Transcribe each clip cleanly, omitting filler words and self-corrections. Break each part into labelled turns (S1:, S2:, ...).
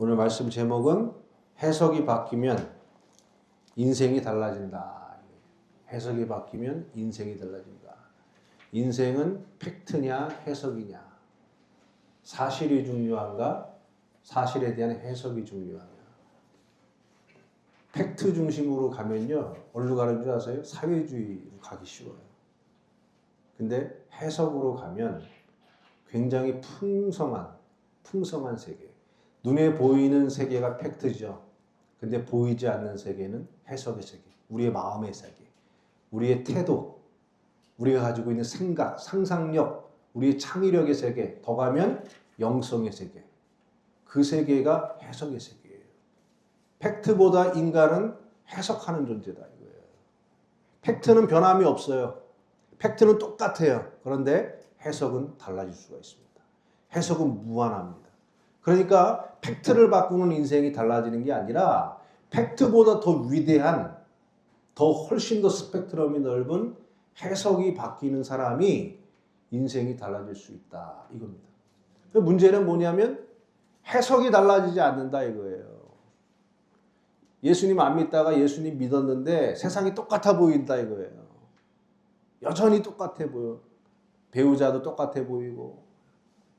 S1: 오늘 말씀 제목은 해석이 바뀌면 인생이 달라진다. 해석이 바뀌면 인생이 달라진다. 인생은 팩트냐 해석이냐. 사실이 중요한가? 사실에 대한 해석이 중요하냐. 팩트 중심으로 가면요. 어디로 가는 줄 아세요? 사회주의로 가기 쉬워요. 근데 해석으로 가면 굉장히 풍성한 세계. 눈에 보이는 세계가 팩트죠. 근데 보이지 않는 세계는 해석의 세계. 우리의 마음의 세계. 우리의 태도. 우리가 가지고 있는 생각, 상상력, 우리의 창의력의 세계. 더 가면 영성의 세계. 그 세계가 해석의 세계예요. 팩트보다 인간은 해석하는 존재다 이거예요. 팩트는 변함이 없어요. 팩트는 똑같아요. 그런데 해석은 달라질 수가 있습니다. 해석은 무한합니다. 그러니까 팩트를 바꾸는 인생이 달라지는 게 아니라 팩트보다 더 위대한, 훨씬 더 스펙트럼이 넓은 해석이 바뀌는 사람이 인생이 달라질 수 있다 이겁니다. 문제는 뭐냐면 해석이 달라지지 않는다 이거예요. 예수님 안 믿다가 예수님 믿었는데 세상이 똑같아 보인다 이거예요. 여전히 똑같아 보여. 배우자도 똑같아 보이고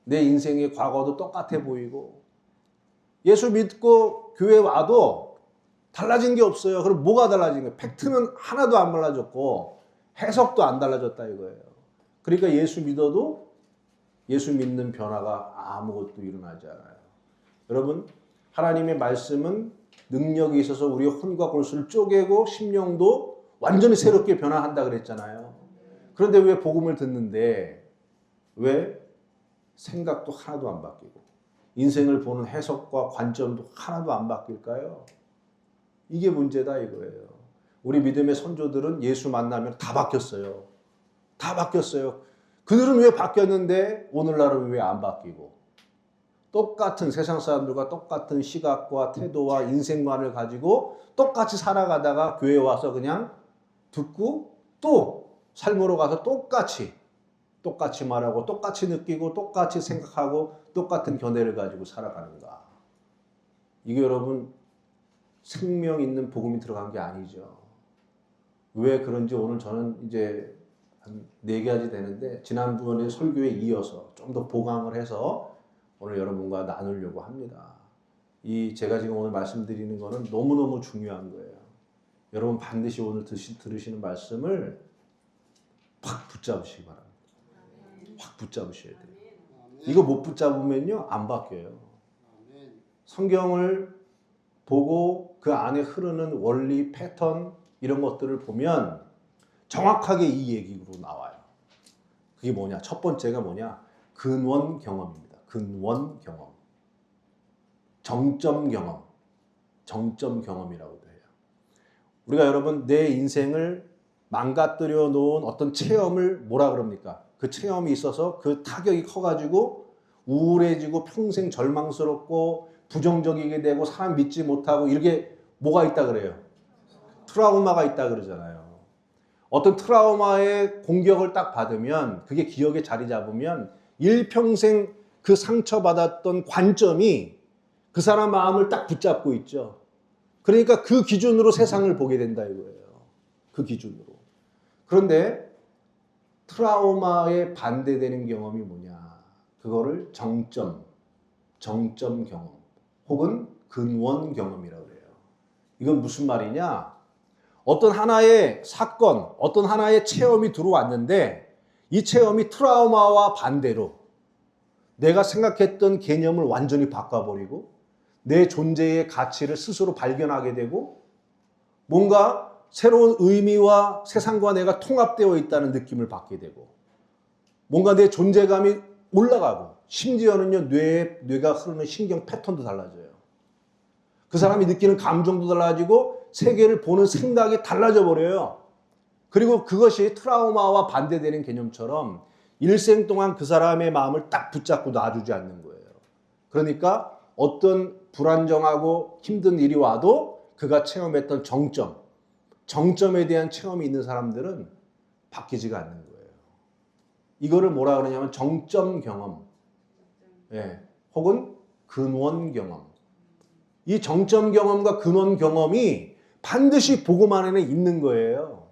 S1: 내 인생의 과거도 똑같아 보이고 예수 믿고 교회 와도 달라진 게 없어요. 그럼 뭐가 달라진 거예요? 팩트는 하나도 안 달라졌고 해석도 안 달라졌다 이거예요. 그러니까 예수 믿어도 예수 믿는 변화가 아무것도 일어나지 않아요. 여러분, 하나님의 말씀은 능력이 있어서 우리의 혼과 골수를 쪼개고 심령도 완전히 새롭게 변화한다 그랬잖아요. 그런데 왜 복음을 듣는데 왜 생각도 하나도 안 바뀌고 인생을 보는 해석과 관점도 하나도 안 바뀔까요? 이게 문제다 이거예요. 우리 믿음의 선조들은 예수 만나면 다 바뀌었어요. 다 바뀌었어요. 그들은 왜 바뀌었는데 오늘날은 왜 안 바뀌고 똑같은 세상 사람들과 똑같은 시각과 태도와 인생관을 가지고 똑같이 살아가다가 교회에 와서 그냥 듣고 또 삶으로 가서 똑같이 말하고 똑같이 느끼고 똑같이 생각하고 똑같은 견해를 가지고 살아가는가. 이게 여러분 생명 있는 복음이 들어간 게 아니죠. 왜 그런지 오늘 저는 이제 한 4가지 되는데 지난번에 설교에 이어서 좀 더 보강을 해서 오늘 여러분과 나누려고 합니다. 제가 지금 오늘 말씀드리는 거는 너무너무 중요한 거예요. 여러분 반드시 오늘 들으시는 말씀을 확 붙잡으시기 바랍니다. 확 붙잡으셔야 돼요. 이거 못 붙잡으면요 안 바뀌어요. 성경을 보고 그 안에 흐르는 원리, 패턴 이런 것들을 보면 정확하게 이 얘기로 나와요. 그게 뭐냐? 첫 번째가 뭐냐? 근원 경험입니다. 근원 경험. 정점 경험이라고도 해요. 우리가 여러분 내 인생을 망가뜨려 놓은 어떤 체험을 뭐라 그럽니까? 그 체험이 있어서 그 타격이 커가지고 우울해지고 평생 절망스럽고 부정적이게 되고 사람 믿지 못하고 이렇게 뭐가 있다 그래요? 트라우마가 있다 그러잖아요. 어떤 트라우마의 공격을 딱 받으면 그게 기억에 자리 잡으면 일평생 그 상처받았던 관점이 그 사람 마음을 딱 붙잡고 있죠. 그러니까 그 기준으로 세상을 보게 된다 이거예요. 그 기준으로. 그런데 트라우마에 반대되는 경험이 뭐냐? 그거를 정점 경험 혹은 근원 경험이라고 해요. 이건 무슨 말이냐? 어떤 하나의 사건, 어떤 하나의 체험이 들어왔는데 이 체험이 트라우마와 반대로 내가 생각했던 개념을 완전히 바꿔버리고 내 존재의 가치를 스스로 발견하게 되고 뭔가 새로운 의미와 세상과 내가 통합되어 있다는 느낌을 받게 되고 뭔가 내 존재감이 올라가고 심지어는요 뇌가 흐르는 신경 패턴도 달라져요. 그 사람이 느끼는 감정도 달라지고 세계를 보는 생각이 달라져 버려요. 그리고 그것이 트라우마와 반대되는 개념처럼 일생 동안 그 사람의 마음을 딱 붙잡고 놔주지 않는 거예요. 그러니까 어떤 불안정하고 힘든 일이 와도 그가 체험했던 정점에 대한 체험이 있는 사람들은 바뀌지가 않는 거예요. 이거를 뭐라 그러냐면 정점 경험, 혹은 근원 경험. 이 정점 경험과 근원 경험이 반드시 복음 안에는 있는 거예요.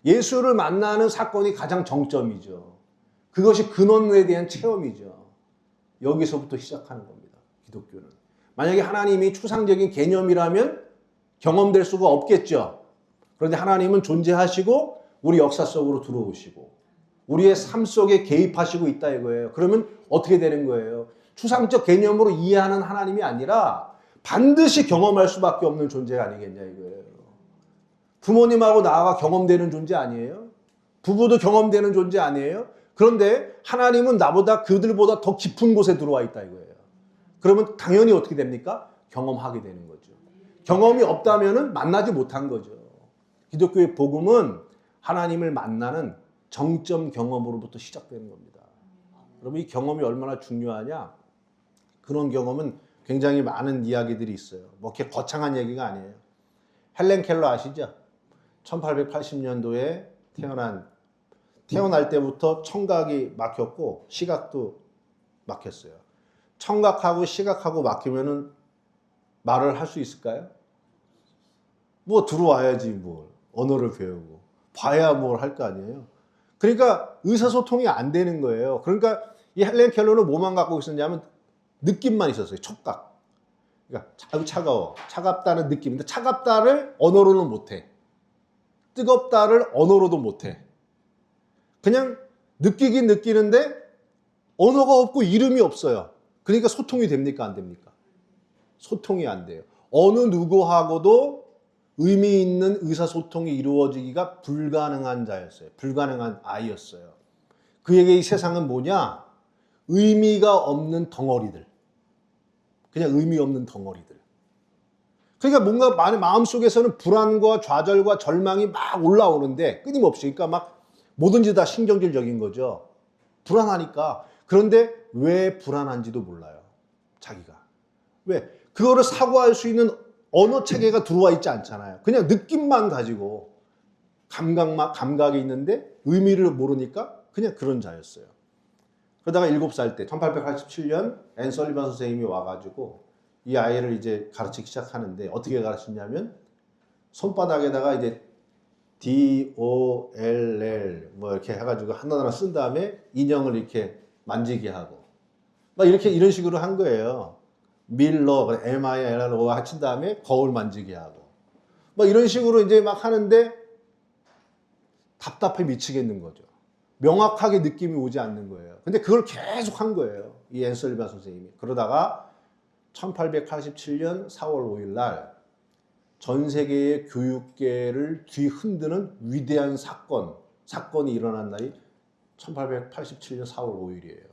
S1: 예수를 만나는 사건이 가장 정점이죠. 그것이 근원에 대한 체험이죠. 여기서부터 시작하는 겁니다. 기독교는. 만약에 하나님이 추상적인 개념이라면 경험될 수가 없겠죠. 그런데 하나님은 존재하시고 우리 역사 속으로 들어오시고 우리의 삶 속에 개입하시고 있다 이거예요. 그러면 어떻게 되는 거예요? 추상적 개념으로 이해하는 하나님이 아니라 반드시 경험할 수밖에 없는 존재가 아니겠냐 이거예요. 부모님하고 나와 경험되는 존재 아니에요? 부부도 경험되는 존재 아니에요? 그런데 하나님은 나보다 그들보다 더 깊은 곳에 들어와 있다 이거예요. 그러면 당연히 어떻게 됩니까? 경험하게 되는 거죠. 경험이 없다면 만나지 못한 거죠. 기독교의 복음은 하나님을 만나는 정점 경험으로부터 시작되는 겁니다. 여러분 이 경험이 얼마나 중요하냐? 그런 경험은 굉장히 많은 이야기들이 있어요. 뭐 이렇게 거창한 얘기가 아니에요. 헬렌 켈러 아시죠? 1880년도에 태어날 때부터 청각이 막혔고 시각도 막혔어요. 청각하고 시각하고 막히면은 말을 할 수 있을까요? 뭐 들어와야지 뭘 언어를 배우고 봐야 뭘 할 거 아니에요. 그러니까 의사소통이 안 되는 거예요. 그러니까 이 헬렌 켈러는 뭐만 갖고 있었냐면 느낌만 있었어요. 촉각. 그러니까 차가워. 차갑다는 느낌인데 차갑다를 언어로는 못해. 뜨겁다를 언어로도 못해. 그냥 느끼긴 느끼는데 언어가 없고 이름이 없어요. 그러니까 소통이 됩니까? 안 됩니까? 소통이 안 돼요. 어느 누구하고도 의미 있는 의사소통이 이루어지기가 불가능한 자였어요. 불가능한 아이였어요. 그에게 이 세상은 뭐냐? 의미가 없는 덩어리들. 그냥 의미 없는 덩어리들. 그러니까 뭔가 마음속에서는 불안과 좌절과 절망이 막 올라오는데 끊임없이. 그러니까 막 뭐든지 다 신경질적인 거죠. 불안하니까. 그런데 왜 불안한지도 몰라요. 자기가. 왜? 그거를 사고할 수 있는 언어 체계가 들어와 있지 않잖아요. 그냥 느낌만 가지고 감각이 있는데 의미를 모르니까 그냥 그런 자였어요. 그러다가 7살 때 1887년 앤 설리반 선생님이 와가지고 이 아이를 이제 가르치기 시작하는데 어떻게 가르치냐면 손바닥에다가 이제 DOLL 뭐 이렇게 해가지고 하나하나 쓴 다음에 인형을 이렇게 만지게 하고 막 이렇게 이런 식으로 한 거예요. 밀러, MILRO 합친 다음에 거울 만지게 하고 막 이런 식으로 이제 막 하는데 답답해 미치겠는 거죠. 명확하게 느낌이 오지 않는 거예요. 근데 그걸 계속 한 거예요. 이 앤 설리반 선생님이. 그러다가 1887년 4월 5일 날 전 세계의 교육계를 뒤흔드는 위대한 사건이 일어난 날이 1887년 4월 5일이에요.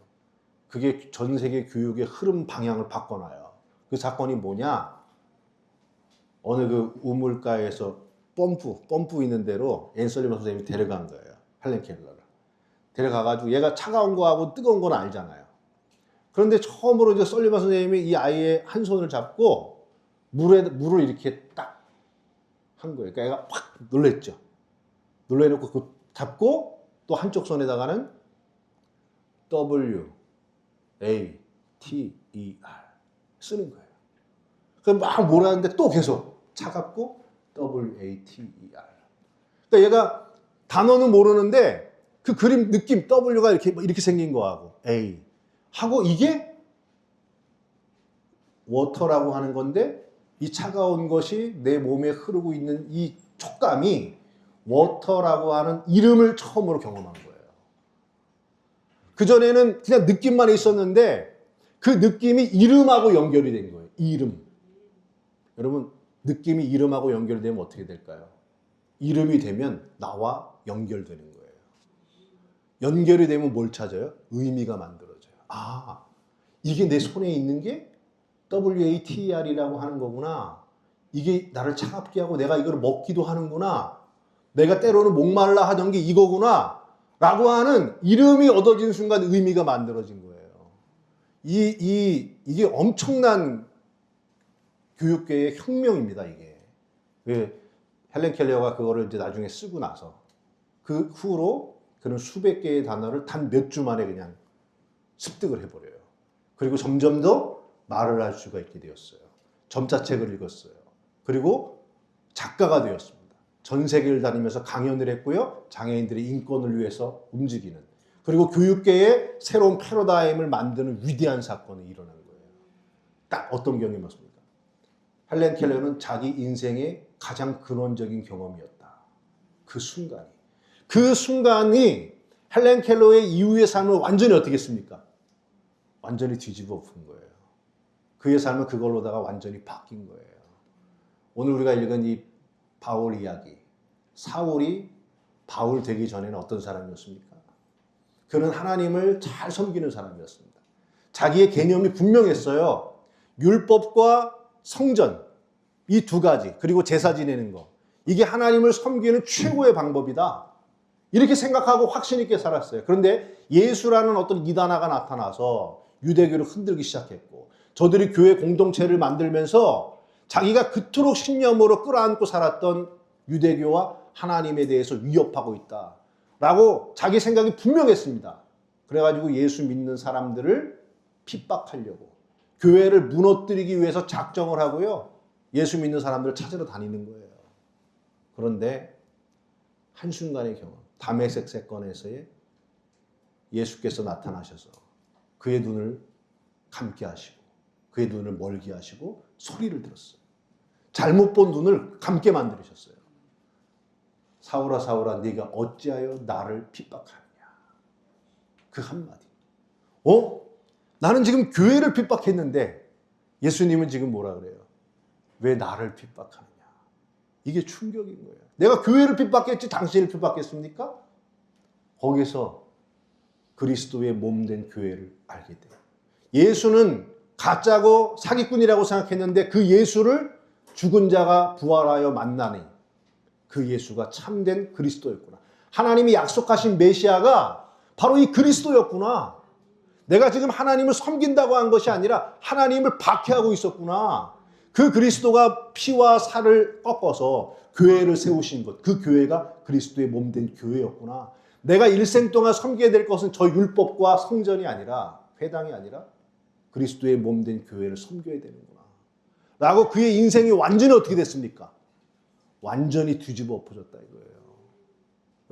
S1: 그게 전 세계 교육의 흐름 방향을 바꿔놔요. 그 사건이 뭐냐? 어느 그 우물가에서 펌프 있는 데로 앤 설리반 선생님이 데려간 거예요. 헬렌 켈러를. 데려가가지고 얘가 차가운 거하고 뜨거운 건 알잖아요. 그런데 처음으로 이제 설리반 선생님이 이 아이의 한 손을 잡고 물을 이렇게 딱 한 거예요. 그러니까 애가 확 놀랬죠. 놀래놓고 그 잡고 또 한쪽 손에다가는 WATER 쓰는 거예요. 그럼 막 뭐라는데 또 계속 차갑고 WATER. 그러니까 얘가 단어는 모르는데 그 그림 느낌 W가 이렇게 생긴 거하고 A 하고 이게 워터라고 하는 건데 이 차가운 것이 내 몸에 흐르고 있는 이 촉감이 워터라고 하는 이름을 처음으로 경험한 거예요. 그전에는 그냥 느낌만 있었는데 그 느낌이 이름하고 연결이 된 거예요. 이름. 여러분 느낌이 이름하고 연결되면 어떻게 될까요? 이름이 되면 나와 연결되는 거예요. 연결이 되면 뭘 찾아요? 의미가 만들어져요. 아, 이게 내 손에 있는 게 WATER이라고 하는 거구나. 이게 나를 차갑게 하고 내가 이걸 먹기도 하는구나. 내가 때로는 목말라 하던 게 이거구나. 라고 하는 이름이 얻어진 순간 의미가 만들어진 거예요. 이게 엄청난 교육계의 혁명입니다, 이게. 헬렌 켈러가 그거를 이제 나중에 쓰고 나서 그 후로 그런 수백 개의 단어를 단 몇 주 만에 그냥 습득을 해버려요. 그리고 점점 더 말을 할 수가 있게 되었어요. 점자책을 읽었어요. 그리고 작가가 되었습니다. 전 세계를 다니면서 강연을 했고요. 장애인들의 인권을 위해서 움직이는, 그리고 교육계에 새로운 패러다임을 만드는 위대한 사건이 일어난 거예요. 딱 어떤 경험이었습니까? 헬렌 켈러는 자기 인생의 가장 근원적인 경험이었다. 그 순간이 헬렌 켈러의 이후의 삶을 완전히 어떻게 했습니까? 완전히 뒤집어 엎은 거예요. 그의 삶은 그걸로다가 완전히 바뀐 거예요. 오늘 우리가 읽은 이 바울 이야기, 사울이 바울 되기 전에는 어떤 사람이었습니까? 그는 하나님을 잘 섬기는 사람이었습니다. 자기의 개념이 분명했어요. 율법과 성전, 이 두 가지, 그리고 제사 지내는 거, 이게 하나님을 섬기는 최고의 방법이다. 이렇게 생각하고 확신 있게 살았어요. 그런데 예수라는 어떤 이단아가 나타나서 유대교를 흔들기 시작했고, 저들이 교회 공동체를 만들면서 자기가 그토록 신념으로 끌어안고 살았던 유대교와 하나님에 대해서 위협하고 있다 라고 자기 생각이 분명했습니다. 그래가지고 예수 믿는 사람들을 핍박하려고 교회를 무너뜨리기 위해서 작정을 하고요, 예수 믿는 사람들을 찾으러 다니는 거예요. 그런데 한순간의 경험, 다메섹 사건에서의 예수께서 나타나셔서 그의 눈을 감게 하시고 그의 눈을 멀게 하시고 소리를 들었어요. 잘못 본 눈을 감게 만들으셨어요. 사울아 사울아 네가 어찌하여 나를 핍박하느냐. 그 한마디. 나는 지금 교회를 핍박했는데 예수님은 지금 뭐라 그래요? 왜 나를 핍박하느냐. 이게 충격인 거예요. 내가 교회를 핍박했지 당신을 핍박했습니까? 거기서 그리스도의 몸된 교회를 알게 돼요. 예수는 가짜고 사기꾼이라고 생각했는데 그 예수를 죽은 자가 부활하여 만나니 그 예수가 참된 그리스도였구나. 하나님이 약속하신 메시아가 바로 이 그리스도였구나. 내가 지금 하나님을 섬긴다고 한 것이 아니라 하나님을 박해하고 있었구나. 그 그리스도가 피와 살을 꺾어서 교회를 세우신 것, 그 교회가 그리스도의 몸된 교회였구나. 내가 일생 동안 섬기게 될 것은 저 율법과 성전이 아니라, 회당이 아니라 그리스도의 몸된 교회를 섬겨야 되는구나 라고 그의 인생이 완전히 어떻게 됐습니까? 완전히 뒤집어 엎어졌다 이거예요.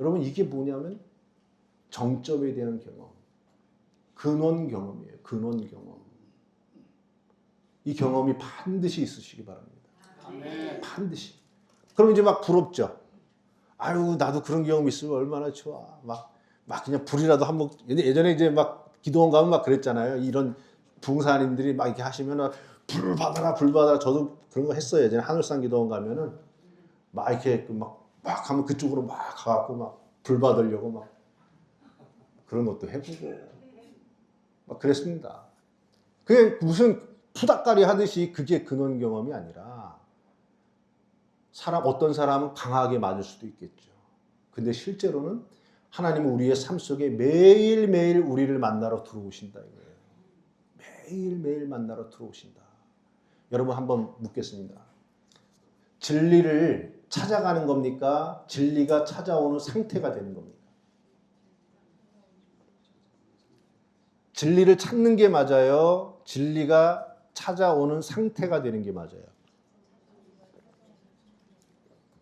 S1: 여러분, 이게 뭐냐면 정점에 대한 경험, 근원 경험이에요. 근원 경험. 이 경험이 반드시 있으시기 바랍니다. 반드시. 그럼 이제 막 부럽죠. 아유, 나도 그런 경험 있으면 얼마나 좋아. 막 그냥 불이라도 한번, 예전에 이제 막 기도원 가면 막 그랬잖아요. 이런 붕사님들이 막 이렇게 하시면 불 받아라, 불 받아라. 저도 그런 거 했어요. 예전에 하늘산 기도원 가면은 막 이렇게 막 하면 그쪽으로 막 가갖고 막 불 받으려고 막 그런 것도 해보고 막 그랬습니다. 그게 무슨 푸닥거리 하듯이 그게 근원 경험이 아니라, 어떤 사람은 강하게 맞을 수도 있겠죠. 근데 실제로는 하나님은 우리의 삶 속에 매일매일 우리를 만나러 들어오신다 이거예요. 매일매일 만나러 들어오신다. 여러분, 한번 묻겠습니다. 진리를 찾아가는 겁니까? 진리가 찾아오는 상태가 되는 겁니까? 진리를 찾는 게 맞아요? 진리가 찾아오는 상태가 되는 게 맞아요?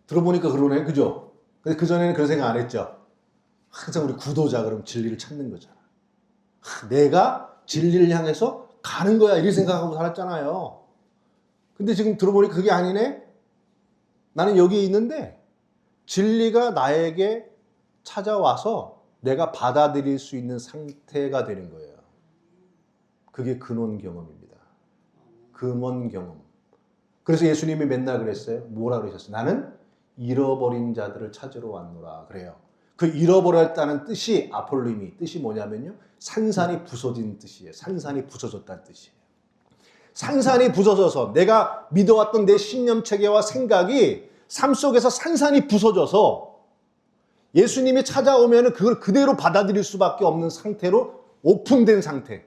S1: 들어보니까 그러네, 그죠? 근데 그전에는 그런 생각 안 했죠? 항상 우리 구도자 그럼 진리를 찾는 거잖아. 내가 진리를 향해서 가는 거야, 이렇게 생각하고 살았잖아요. 근데 지금 들어보니까 그게 아니네? 나는 여기 있는데 진리가 나에게 찾아와서 내가 받아들일 수 있는 상태가 되는 거예요. 그게 근원 경험입니다. 근원 경험. 그래서 예수님이 맨날 그랬어요. 뭐라 그러셨어요? 나는 잃어버린 자들을 찾으러 왔노라 그래요. 그 잃어버렸다는 뜻이, 아폴림이 뜻이 뭐냐면요, 산산이 부서진 뜻이에요. 산산이 부서졌다는 뜻이에요. 산산이 부서져서 내가 믿어왔던 내 신념 체계와 생각이 삶 속에서 산산이 부서져서 예수님이 찾아오면 그걸 그대로 받아들일 수밖에 없는 상태로 오픈된 상태.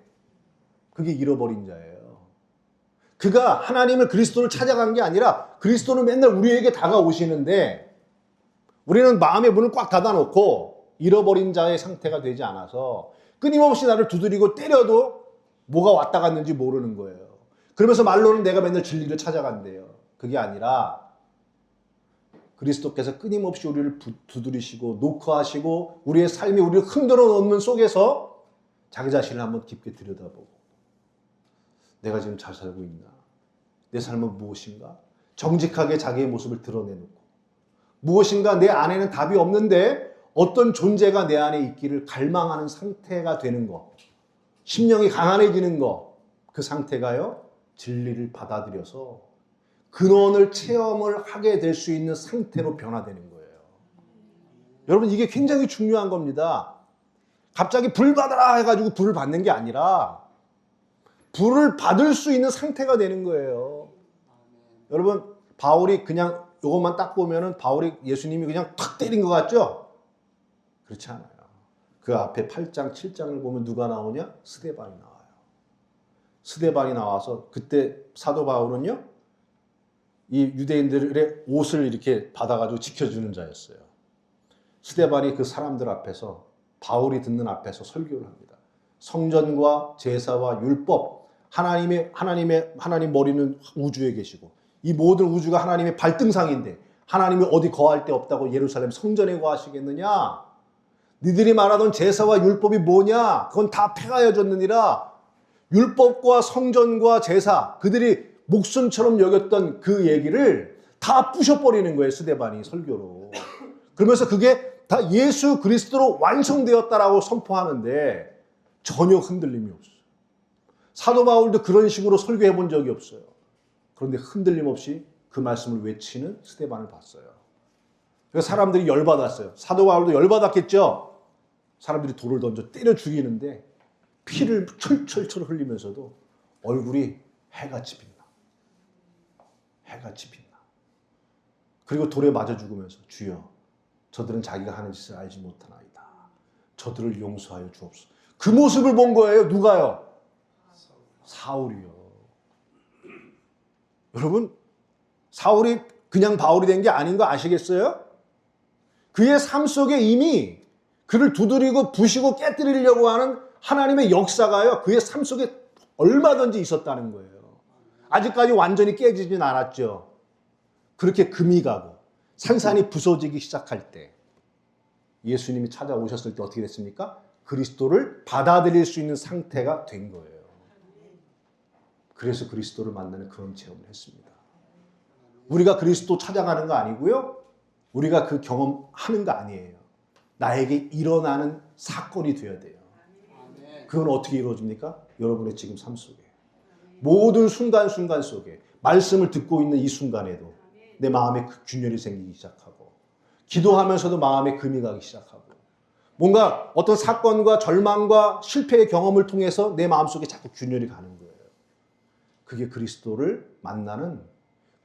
S1: 그게 잃어버린 자예요. 그가 하나님을, 그리스도를 찾아간 게 아니라 그리스도는 맨날 우리에게 다가오시는데 우리는 마음의 문을 꽉 닫아놓고 잃어버린 자의 상태가 되지 않아서 끊임없이 나를 두드리고 때려도 뭐가 왔다 갔는지 모르는 거예요. 그러면서 말로는 내가 맨날 진리를 찾아간대요. 그게 아니라 그리스도께서 끊임없이 우리를 두드리시고 노크하시고 우리의 삶이 우리를 흔들어 놓는 속에서 자기 자신을 한번 깊게 들여다보고 내가 지금 잘 살고 있나? 내 삶은 무엇인가? 정직하게 자기의 모습을 드러내놓고 무엇인가 내 안에는 답이 없는데 어떤 존재가 내 안에 있기를 갈망하는 상태가 되는 것, 심령이 강한해지는 것, 그 상태가요 진리를 받아들여서 근원을 체험을 하게 될 수 있는 상태로 변화되는 거예요. 여러분 이게 굉장히 중요한 겁니다. 갑자기 불 받아라 해가지고 불을 받는 게 아니라 불을 받을 수 있는 상태가 되는 거예요. 여러분 바울이 그냥 이것만 딱 보면은 바울이 예수님이 그냥 탁 때린 것 같죠? 그렇지 않아요. 그 앞에 8장, 7장을 보면 누가 나오냐? 스데반이 나와요. 스데반이 나와서 그때 사도 바울은요, 이 유대인들의 옷을 이렇게 받아가지고 지켜주는 자였어요. 스데반이 그 사람들 앞에서 바울이 듣는 앞에서 설교를 합니다. 성전과 제사와 율법, 하나님 머리는 우주에 계시고 이 모든 우주가 하나님의 발등상인데 하나님이 어디 거할 데 없다고 예루살렘 성전에 거하시겠느냐? 니들이 말하던 제사와 율법이 뭐냐? 그건 다 폐하여졌느니라. 율법과 성전과 제사, 그들이 목숨처럼 여겼던 그 얘기를 다 부셔버리는 거예요. 스데반이 설교로. 그러면서 그게 다 예수 그리스도로 완성되었다라고 선포하는데 전혀 흔들림이 없어요. 사도 바울도 그런 식으로 설교해 본 적이 없어요. 그런데 흔들림 없이 그 말씀을 외치는 스데반을 봤어요. 그래서 사람들이 열받았어요. 사도 바울도 열받았겠죠. 사람들이 돌을 던져 때려 죽이는데 피를 철철철 흘리면서도 얼굴이 해같이 빛나. 해같이 빛나. 그리고 돌에 맞아 죽으면서 주여 저들은 자기가 하는 짓을 알지 못하나이다. 저들을 용서하여 주옵소서. 그 모습을 본 거예요. 누가요? 사울이요. 여러분 사울이 그냥 바울이 된 게 아닌 거 아시겠어요? 그의 삶 속에 이미 그를 두드리고 부시고 깨뜨리려고 하는 하나님의 역사가요 그의 삶 속에 얼마든지 있었다는 거예요. 아직까지 완전히 깨지진 않았죠. 그렇게 금이 가고 산산이 부서지기 시작할 때 예수님이 찾아오셨을 때 어떻게 됐습니까? 그리스도를 받아들일 수 있는 상태가 된 거예요. 그래서 그리스도를 만나는 그런 체험을 했습니다. 우리가 그리스도 찾아가는 거 아니고요. 우리가 그 경험하는 거 아니에요. 나에게 일어나는 사건이 되어야 돼요. 그건 어떻게 이루어집니까? 여러분의 지금 삶 속에. 모든 순간순간 속에 말씀을 듣고 있는 이 순간에도 내 마음에 균열이 생기기 시작하고 기도하면서도 마음에 금이 가기 시작하고 뭔가 어떤 사건과 절망과 실패의 경험을 통해서 내 마음속에 자꾸 균열이 가는 거예요. 그게 그리스도를 만나는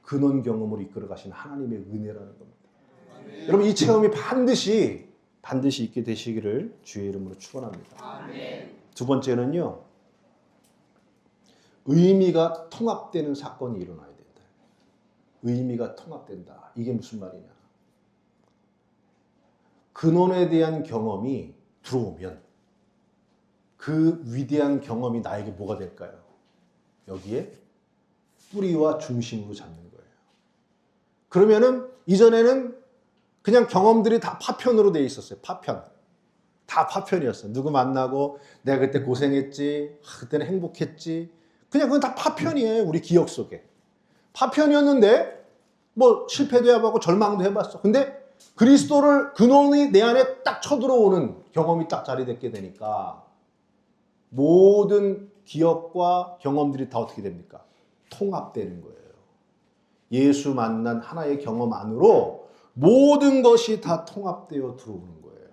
S1: 근원 경험으로 이끌어 가신 하나님의 은혜라는 겁니다. 아멘. 여러분 이 체험이 반드시 있게 되시기를 주의 이름으로 축원합니다. 아멘. 두 번째는요. 의미가 통합되는 사건이 일어나야 된다. 의미가 통합된다. 이게 무슨 말이냐. 근원에 대한 경험이 들어오면 그 위대한 경험이 나에게 뭐가 될까요? 여기에 뿌리와 중심으로 잡는 거예요. 그러면은 이전에는 그냥 경험들이 다 파편으로 되어 있었어요. 파편. 다 파편이었어요. 누구 만나고 내가 그때 고생했지. 그때는 행복했지. 그냥 그건 다 파편이에요. 우리 기억 속에. 파편이었는데 뭐 실패도 해봤고 절망도 해봤어. 근데 그리스도를 근원이 내 안에 딱 쳐들어오는 경험이 딱 자리됐게 되니까 모든 기억과 경험들이 다 어떻게 됩니까? 통합되는 거예요. 예수 만난 하나의 경험 안으로 모든 것이 다 통합되어 들어오는 거예요.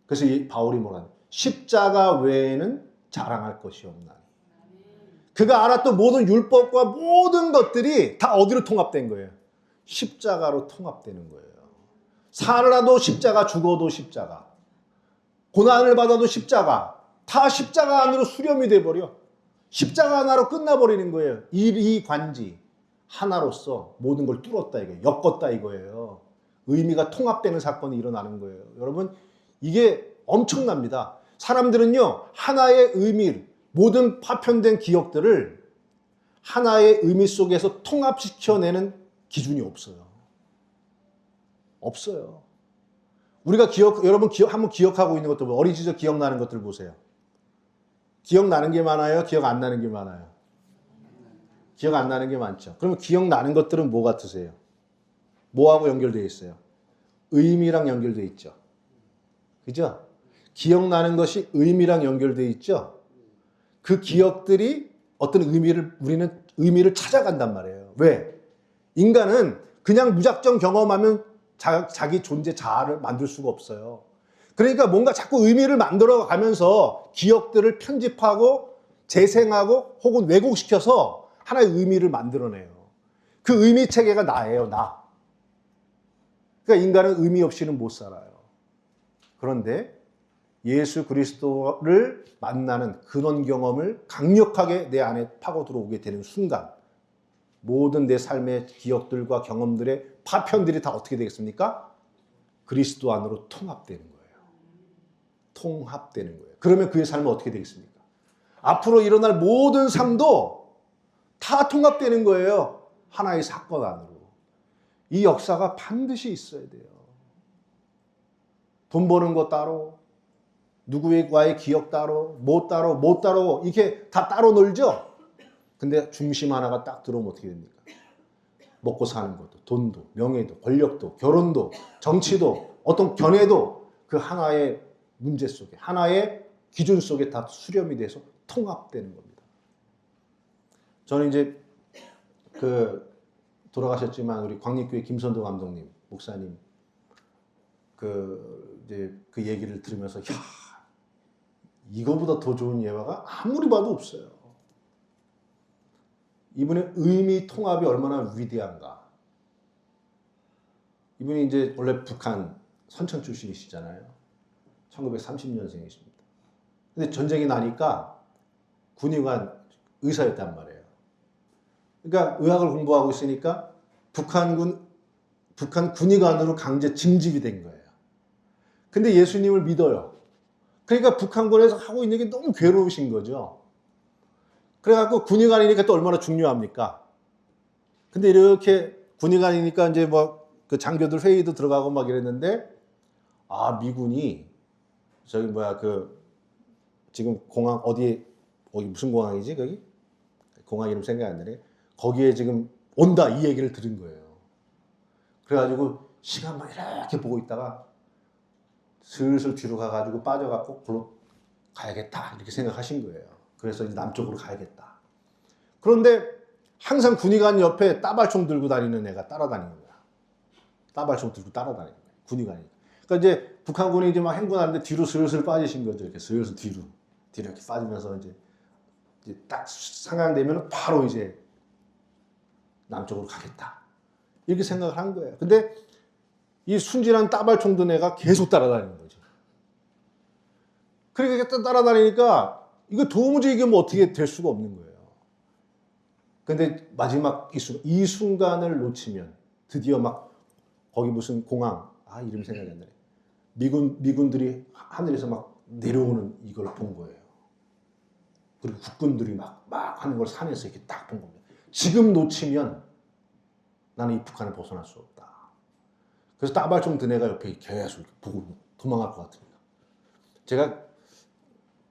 S1: 그래서 이 바울이 뭐라는 십자가 외에는 자랑할 것이 없나니. 그가 알았던 모든 율법과 모든 것들이 다 어디로 통합된 거예요? 십자가로 통합되는 거예요. 살아도 십자가, 죽어도 십자가. 고난을 받아도 십자가. 다 십자가 안으로 수렴이 돼버려. 십자가 하나로 끝나버리는 거예요. 일이관지 하나로서 모든 걸 뚫었다 이거예요. 엮었다 이거예요. 의미가 통합되는 사건이 일어나는 거예요. 여러분 이게 엄청납니다. 사람들은요 하나의 의미, 모든 파편된 기억들을 하나의 의미 속에서 통합시켜내는 기준이 없어요. 없어요. 우리가 여러분 한번 기억하고 있는 것들, 어린 시절 기억나는 것들 보세요. 기억나는 게 많아요? 기억 안 나는 게 많아요? 기억 안 나는 게 많죠. 그러면 기억나는 것들은 뭐 같으세요? 뭐하고 연결되어 있어요? 의미랑 연결되어 있죠. 그죠? 기억나는 것이 의미랑 연결되어 있죠. 그 기억들이 어떤 우리는 의미를 찾아간단 말이에요. 왜? 인간은 그냥 무작정 경험하면 자기 존재 자아를 만들 수가 없어요. 그러니까 뭔가 자꾸 의미를 만들어 가면서 기억들을 편집하고 재생하고 혹은 왜곡시켜서 하나의 의미를 만들어내요. 그 의미 체계가 나예요, 나. 그러니까 인간은 의미 없이는 못 살아요. 그런데 예수 그리스도를 만나는 근원 경험을 강력하게 내 안에 파고 들어오게 되는 순간 모든 내 삶의 기억들과 경험들의 파편들이 다 어떻게 되겠습니까? 그리스도 안으로 통합되는 거예요. 통합되는 거예요. 그러면 그의 삶은 어떻게 되겠습니까? 앞으로 일어날 모든 삶도 다 통합되는 거예요. 하나의 사건 안으로. 이 역사가 반드시 있어야 돼요. 돈 버는 거 따로, 누구와의 기억 따로, 뭐 따로, 이게 다 따로 놀죠? 근데 중심 하나가 딱 들어오면 어떻게 됩니까? 먹고 사는 것도, 돈도, 명예도, 권력도, 결혼도, 정치도, 어떤 견해도 그 하나의 문제 속에, 하나의 기준 속에 다 수렴이 돼서 통합되는 겁니다. 저는 이제 돌아가셨지만 우리 광립교회 김선도 감독님, 목사님 이제 그 얘기를 들으면서 이거보다 더 좋은 예화가 아무리 봐도 없어요. 이분의 의미 통합이 얼마나 위대한가. 이분이 이제 원래 북한 선천 출신이시잖아요. 1930년생이십니다. 근데 전쟁이 나니까 군의관 의사였단 말이에요. 그러니까 의학을 공부하고 있으니까 북한 군의관으로 강제 징집이 된 거예요. 근데 예수님을 믿어요. 그러니까 북한군에서 하고 있는 게 너무 괴로우신 거죠. 그래갖고 군의관이니까 또 얼마나 중요합니까? 근데 이렇게 군의관이니까 이제 그 장교들 회의도 들어가고 막 이랬는데, 미군이 지금 공항 어디 무슨 공항이지 거기? 공항 이름 생각 안 나네. 거기에 지금 온다 이 얘기를 들은 거예요. 그래가지고 시간만 이렇게 보고 있다가 슬슬 뒤로 가가지고 빠져갖고 글로 가야겠다 이렇게 생각하신 거예요. 그래서 이제 남쪽으로 가야겠다. 그런데 항상 군의관 옆에 따발총 들고 다니는 애가 따라다니는 거야. 따발총 들고 따라다니는 거야. 군의관이. 그러니까 이제 북한군이 이제 막 행군하는데 뒤로 슬슬 빠지신 거죠. 이렇게 슬슬 뒤로 이렇게 빠지면서 이제 딱 상황되면 바로 이제 남쪽으로 가겠다. 이렇게 생각을 한 거예요. 근데 이 순진한 따발총 든 애가 계속 따라다니는 거죠. 그렇게 따라다니니까 이거 도무지 이게 뭐 어떻게 될 수가 없는 거예요. 근데 마지막 이 순간을 놓치면 드디어 막 거기 무슨 공항, 이름 생각이 안 나네. 미군들이 하늘에서 막 내려오는 이걸 본 거예요. 그리고 국군들이 막 하는 걸 산에서 이렇게 딱 본 겁니다. 지금 놓치면 나는 이 북한을 벗어날 수 없다. 그래서 따발총 든 애가 옆에 계속 보고 도망갈 것 같습니다. 제가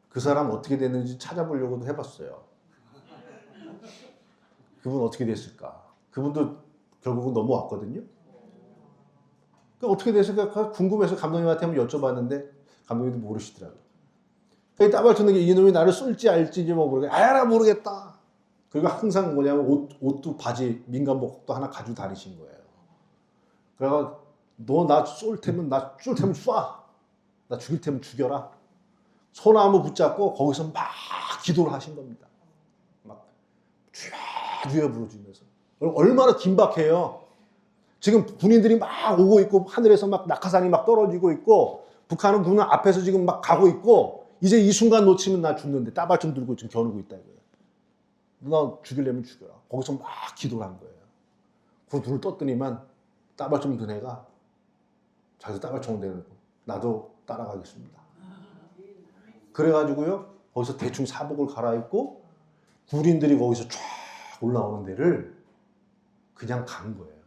S1: 그 사람 어떻게 됐는지 찾아보려고도 해봤어요. 그분 어떻게 됐을까? 그분도 결국은 넘어왔거든요. 그러니까 어떻게 됐을까 궁금해서 감독님한테 한번 여쭤봤는데 감독님도 모르시더라고요. 그러니까 따발총 든 게 이놈이 나를 쏠지 알지 모르겠다. 나 모르겠다. 그리고 항상 뭐냐면 옷도 바지 민간복도 하나 가지고 다니신 거예요. 그래서 너 나 쏠 테면 쏴. 나 죽일 테면 죽여라. 소나무 붙잡고 거기서 막 기도를 하신 겁니다. 막 주여 부르시면서. 얼마나 긴박해요. 지금 군인들이 막 오고 있고 하늘에서 막 낙하산이 막 떨어지고 있고 북한은 군은 앞에서 지금 막 가고 있고 이제 이 순간 놓치면 나 죽는데 따발총 들고 지금 겨누고 있다 이거예요. 너 죽이려면 죽여라. 거기서 막 기도를 한 거예요. 그 눈을 떴더니만 따발총 든 애가 자기도 따발총 대는 나도 따라가겠습니다. 그래가지고요 거기서 대충 사복을 갈아입고 군인들이 거기서 쫙 올라오는 데를 그냥 간 거예요.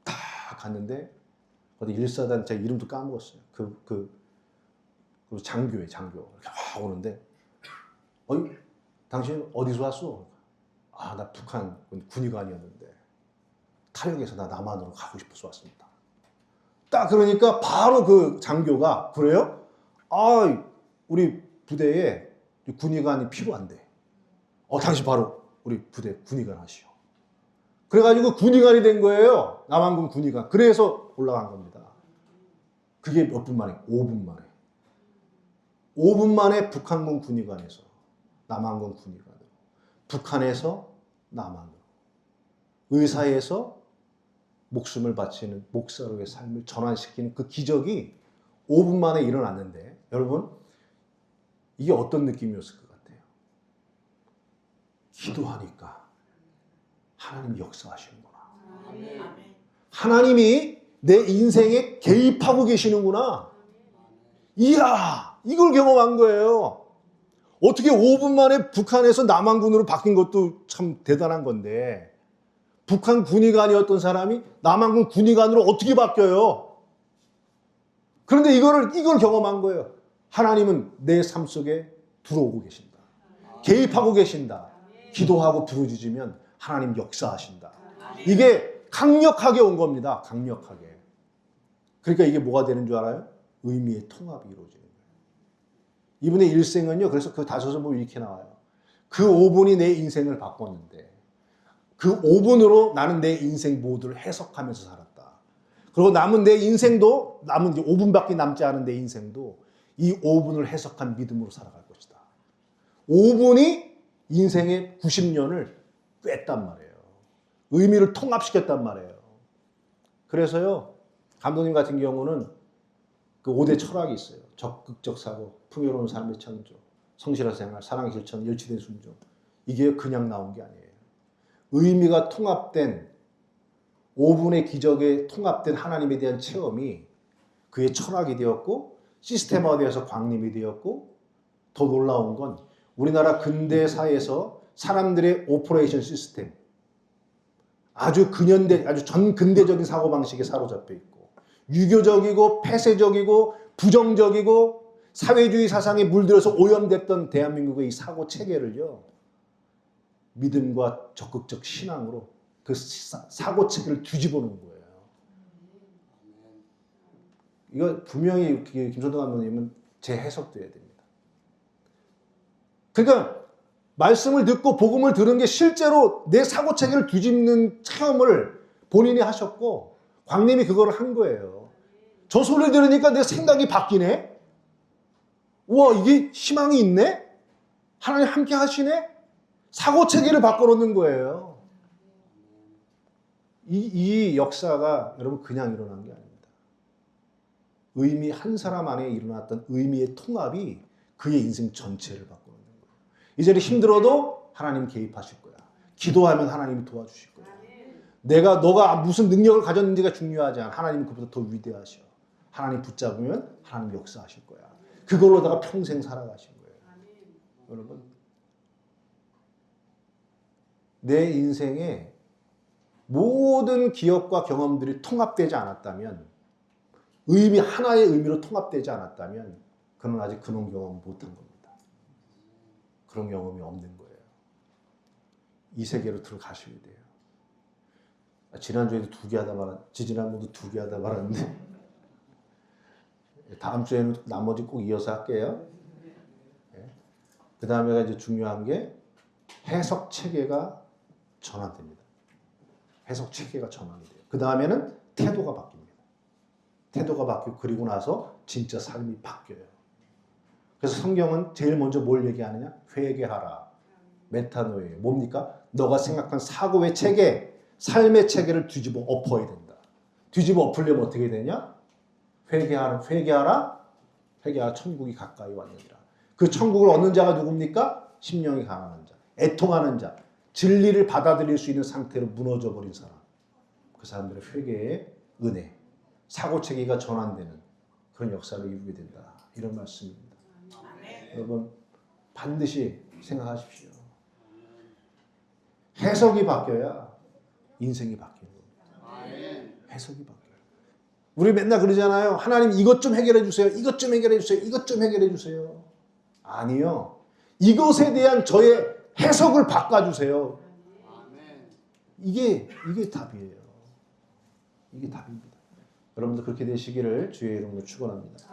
S1: 다 갔는데 어디 일사단 제가 이름도 까먹었어요. 그 장교에 장교 이렇게 와 오는데 당신 어디서 왔어? 아, 나 북한 군의관이었는데 탈역해서 나 남한으로 가고 싶어서 왔습니다. 딱 그러니까 바로 그 장교가 그래요? 아, 우리 부대에 군의관이 필요한데. 당신 바로 우리 부대 군의관 하시오. 그래가지고 군의관이 된 거예요. 남한군 군의관. 그래서 올라간 겁니다. 그게 몇 분 만에? 5분 만에. 5분 만에 북한군 군의관에서 남한군 군의관으로, 북한에서 남한으로, 의사에서 목숨을 바치는 목사로의 삶을 전환시키는 그 기적이 5분 만에 일어났는데 여러분 이게 어떤 느낌이었을 것 같아요? 기도하니까 하나님이 역사하시는구나. 하나님이 내 인생에 개입하고 계시는구나. 이야, 이걸 경험한 거예요. 어떻게 5분 만에 북한에서 남한군으로 바뀐 것도 참 대단한 건데 북한 군의관이었던 사람이 남한군 군의관으로 어떻게 바뀌어요? 그런데 이걸 경험한 거예요. 하나님은 내 삶 속에 들어오고 계신다. 개입하고 계신다. 기도하고 부르짖으면 하나님 역사하신다. 이게 강력하게 온 겁니다. 강력하게. 그러니까 이게 뭐가 되는 줄 알아요? 의미의 통합이 이루어지는 거예요. 이분의 일생은요. 그래서 그 다섯을 보면 이렇게 나와요. 그 5분이 내 인생을 바꿨는데 그 5분으로 나는 내 인생 모두를 해석하면서 살았다. 그리고 남은 내 인생도 남은 이제 5분밖에 남지 않은 내 인생도 이 5분을 해석한 믿음으로 살아갈 것이다. 5분이 인생의 90년을 꿰단 말이에요. 의미를 통합시켰단 말이에요. 그래서요. 감독님 같은 경우는 그 5대 철학이 있어요. 적극적 사고, 풍요로운 삶의 창조, 성실한 생활, 사랑 실천, 열취된 순종. 이게 그냥 나온 게 아니에요. 의미가 통합된 5분의 기적에 통합된 하나님에 대한 체험이 그의 철학이 되었고 시스템화되어서 광림이 되었고 더 놀라운 건 우리나라 근대사에서 사람들의 오퍼레이션 시스템 아주 전근대적인 사고방식에 사로잡혀 있고 유교적이고 폐쇄적이고 부정적이고 사회주의 사상에 물들어서 오염됐던 대한민국의 이 사고 체계를요. 믿음과 적극적 신앙으로 그 사고 체계를 뒤집어 놓은 거예요. 이거 분명히 김선동 감독님은 재해석돼야 됩니다. 그러니까 말씀을 듣고 복음을 들은 게 실제로 내 사고 체계를 뒤집는 체험을 본인이 하셨고 광님이 그걸 한 거예요. 저 소리를 들으니까 내 생각이 바뀌네. 우와, 이게 희망이 있네. 하나님 함께 하시네. 사고 체계를 바꿔놓는 거예요. 이 역사가 여러분 그냥 일어난 게 아닙니다. 의미 한 사람 안에 일어났던 의미의 통합이 그의 인생 전체를 바꿔놓는 거예요. 이제는 힘들어도 하나님 개입하실 거야. 기도하면 하나님이 도와주실 거야. 너가 무슨 능력을 가졌는지가 중요하지 않아. 하나님은 그보다 더 위대하셔. 하나님 붙잡으면 하나님 역사하실 거야. 그걸로다가 평생 살아가신 거예요. 여러분, 내 인생에 모든 기억과 경험들이 통합되지 않았다면 하나의 의미로 통합되지 않았다면 그는 아직 그런 경험 못한 겁니다. 그런 경험이 없는 거예요. 이 세계로 들어가셔야 돼요. 지난주에도 지지난번도 2개 하다 말았는데 다음 주에는 나머지 꼭 이어서 할게요. 그 다음에가 이제 중요한 게 해석 체계가 전환됩니다. 해석 체계가 전환이 돼요. 그 다음에는 태도가 바뀝니다. 태도가 바뀌고 그리고 나서 진짜 삶이 바뀌어요. 그래서 성경은 제일 먼저 뭘 얘기하느냐? 회개하라. 메타노예요. 뭡니까? 너가 생각한 사고의 체계, 삶의 체계를 뒤집어 엎어야 된다. 뒤집어 엎으려면 어떻게 되냐? 회개하라. 천국이 가까이 왔느니라. 그 천국을 얻는 자가 누굽니까? 심령이 가난한 자, 애통하는 자, 진리를 받아들일 수 있는 상태로 무너져버린 사람. 그 사람들의 회개의 은혜, 사고체계가 전환되는 그런 역사를 이루게 된다. 이런 말씀입니다. 여러분 반드시 생각하십시오. 해석이 바뀌어야 인생이 바뀌는 겁니다. 해석이 바뀌어요. 우리 맨날 그러잖아요. 하나님 이것 좀 해결해 주세요. 이것 좀 해결해 주세요. 이것 좀 해결해 주세요. 아니요. 이것에 대한 저의 해석을 바꿔주세요. 이게 답이에요. 이게 답입니다. 여러분도 그렇게 되시기를 주의 이름으로 축원합니다.